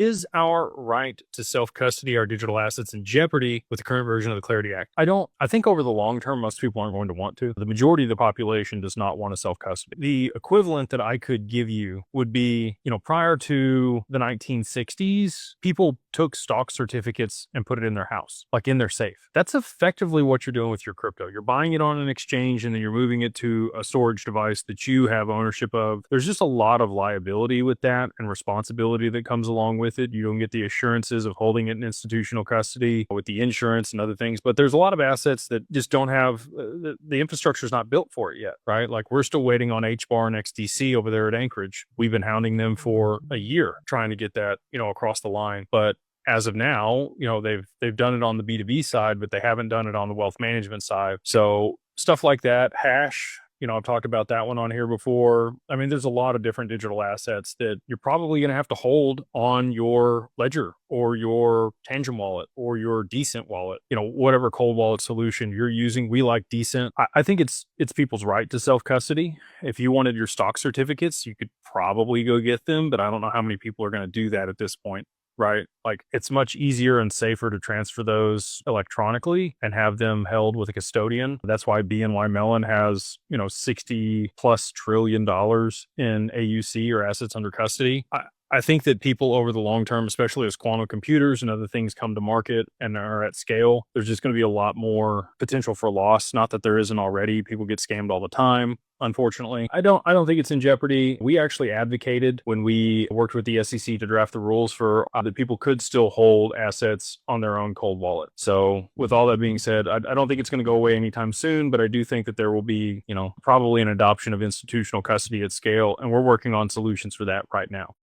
Is our right to self-custody our digital assets in jeopardy with the current version of the Clarity Act? I think over the long term, most people aren't going to want to. The majority of the population does not want to self-custody. The equivalent that I could give you would be, prior to the 1960s, people took stock certificates and put it in their house, like in their safe. That's effectively what you're doing with your crypto. You're buying it on an exchange and then you're moving it to a storage device that you have ownership of. There's just a lot of liability with that and responsibility that comes along with it. You don't get the assurances of holding it in institutional custody with the insurance and other things, but there's a lot of assets that just don't have the infrastructure is not built for it yet, right? Like we're still waiting on HBAR and XDC over there at Anchorage. We've been hounding them for a year trying to get that, across the line. But as of now, they've done it on the B2B side, but they haven't done it on the wealth management side. So stuff like that, Hash, I've talked about that one on here before. I mean, there's a lot of different digital assets that you're probably going to have to hold on your Ledger or your Tangent wallet or your Decent wallet, whatever cold wallet solution you're using. We like Decent. I think it's people's right to self-custody. If you wanted your stock certificates, you could probably go get them, but I don't know how many people are going to do that at this point. Right? Like it's much easier and safer to transfer those electronically and have them held with a custodian. That's why BNY Mellon has, $60+ trillion in AUC or assets under custody. I think that people over the long term, especially as quantum computers and other things come to market and are at scale, there's just going to be a lot more potential for loss. Not that there isn't already. People get scammed all the time. Unfortunately, I don't think it's in jeopardy. We actually advocated when we worked with the SEC to draft the rules for that people could still hold assets on their own cold wallet. So with all that being said, I don't think it's going to go away anytime soon, but I do think that there will be, probably an adoption of institutional custody at scale. And we're working on solutions for that right now.